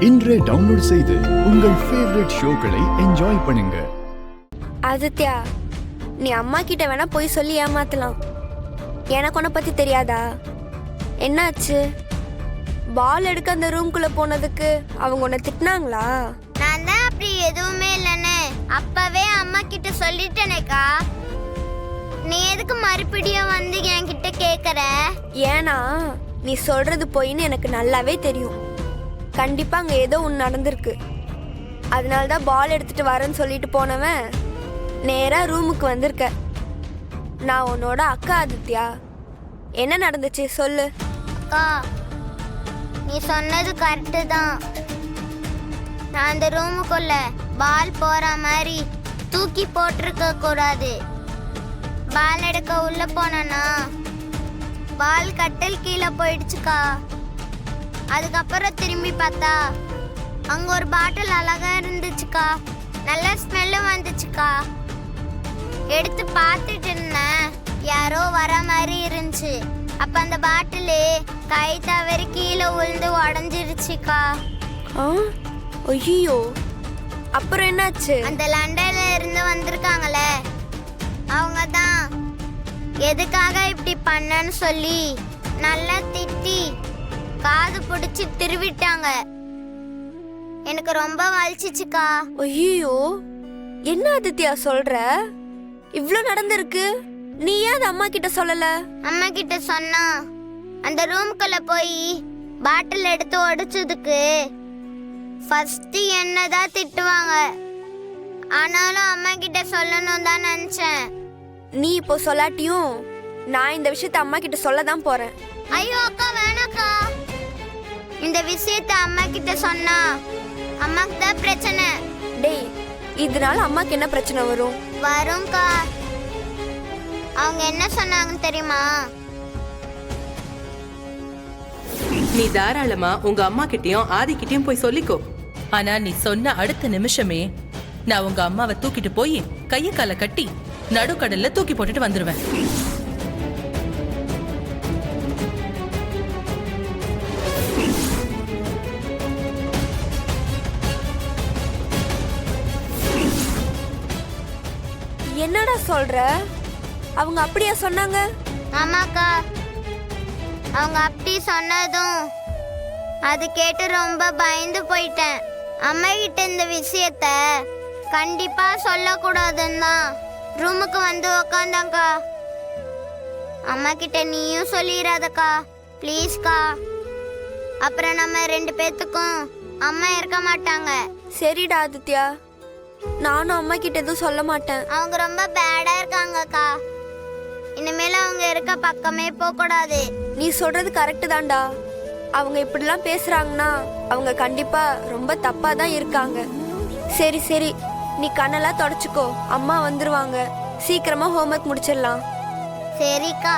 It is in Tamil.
இன்றே டவுன்லோட் செய்து உங்கள் ஃபேவரட் ஷோக்களை என்ஜாய் பண்ணுங்க. ஆதித்யா, நீ அம்மா கிட்ட வேணா போய் சொல்லி ஏமாத்தலாம். எனக்கு உன்னை பத்தி தெரியாதா? என்னாச்சு? பால் எடுக்க அந்த ரூம்குள்ள போனதுக்கு அவங்க உன்னை திட்டினாங்களா? நான் தான் அப்படி எதுவுமே இல்லைன்னு அப்பவே அம்மா கிட்ட சொல்லிட்டேனேக்கா. நீ எதுக்கு மறுபடியும் வந்து என்கிட்ட கேக்குற? ஏன்னா நீ சொல்றது பொய்ன்னு எனக்கு நல்லாவே தெரியும். கண்டிப்பா அங்க ஏதோ ஒன்று நடந்திருக்கு. அதனாலதான் பால் எடுத்துட்டு வரேன்னு சொல்லிட்டு போனவன் நேரா ரூமுக்கு வந்திருக்க. நான் உன்னோட அக்கா ஆதித்யா. என்ன நடந்துச்சு சொல்லு. அக்கா, நீ சொன்னது கரெக்டு தான். நான் அந்த ரூமுக்குள்ள பால் போற மாதிரி தூக்கி போட்டிருக்க கூடாது. பால் எடுக்க உள்ள போனா பால் கட்டில் கீழே போயிடுச்சுக்கா. அதுக்கப்புறம் திரும்பி பார்த்தா அங்க ஒரு பாட்டில் அழகா இருந்துச்சுக்கா. நல்ல ஸ்மெல்லு வந்துச்சுக்கா. எடுத்து பார்த்துட்டு இருந்தேன், யாரோ வர மாதிரி இருந்துச்சு. அப்ப அந்த பாட்டிலு கை தவறி கீழே விழுந்து உடஞ்சிருச்சுக்கா. ஐயோ, அப்புறம் என்னாச்சு? அந்த லண்டன்ல இருந்து வந்திருக்காங்களே, அவங்க தான் எதுக்காக இப்படி பண்ணன்னு சொல்லி நல்லா திட்டி காது பிடிச்சி திருவிட்டாங்க. எனக்கு ரொம்ப வலிச்சிச்சுக்கா. ஐயோ, என்ன ஆதித்யா சொல்ற? இவ்ளோ நடந்திருக்கு, நீ ஏன் அம்மா கிட்ட சொல்லல? அம்மா கிட்ட சொன்னா அந்த ரூம்குள்ள போய் பாட்டில் எடுத்து உடைச்சதுக்கு ஃபர்ஸ்ட் என்னதான் திட்டுவாங்க. ஆனாலும் அம்மா கிட்ட சொல்லணும் தான் நினைச்சேன். நீ இப்போ சொல்லாட்டியும் நான் இந்த விஷயத்த அம்மா கிட்ட சொல்ல தான் போறேன். ஐயோ அக்கா, வேணாக்கா. இந்த விஷயத்த அம்மா கிட்ட சொன்னா அம்மாக்கு தான் பிரச்சனை. டேய், இதனால அம்மாக்கு என்ன பிரச்சனை வரும்? வரும்க்கா. அவங்க என்ன சொன்னாங்கன்னு தெரியுமா? நீ தாராளமா உங்க அம்மா கிட்டயும் ஆதி கிட்டயும் போய் சொல்லிக்கோ. ஆனா நீ சொன்ன அடுத்த நிமிஷமே நான் உங்க அம்மாவை தூக்கிட்டு போய் கைய கால கட்டி நடுக்கடல்ல தூக்கி போட்டுட்டு வந்துருவேன். என்னடா சொல்ற? அவங்க அப்படியா சொன்னாங்க? ஆமாக்கா, அவங்க அப்படி சொன்னதும் அது கேட்டு ரொம்ப பயந்து போயிட்டேன். அம்மா கிட்ட இந்த விஷயத்த கண்டிப்பா சொல்லக்கூடாதுன்னு தான் ரூமுக்கு வந்து உக்காந்தாங்கக்கா. அம்மா கிட்ட நீயும் சொல்லிடாதக்கா, ப்ளீஸ்க்கா. அப்புறம் நம்ம 2 பேத்துக்கும் அம்மா இருக்க மாட்டாங்க. சரிடா ஆதித்யா, நானும் அம்மா கிட்ட எதுவும் சொல்ல மாட்டேன். அவங்க ரொம்ப பேடா இருக்காங்கக்கா. இனிமேல அவங்க இருக்க பக்கமே போக கூடாது. நீ சொல்றது கரெக்டு தான்டா. அவங்க இப்படிலாம் பேசுறாங்கன்னா அவங்க கண்டிப்பா ரொம்ப தப்பா தான் இருக்காங்க. சரி சரி, நீ கண்ணெல்லாம் தொடச்சுக்கோ, அம்மா வந்துருவாங்க. சீக்கிரமா ஹோம்ஒர்க் முடிச்சிடலாம். சரிக்கா.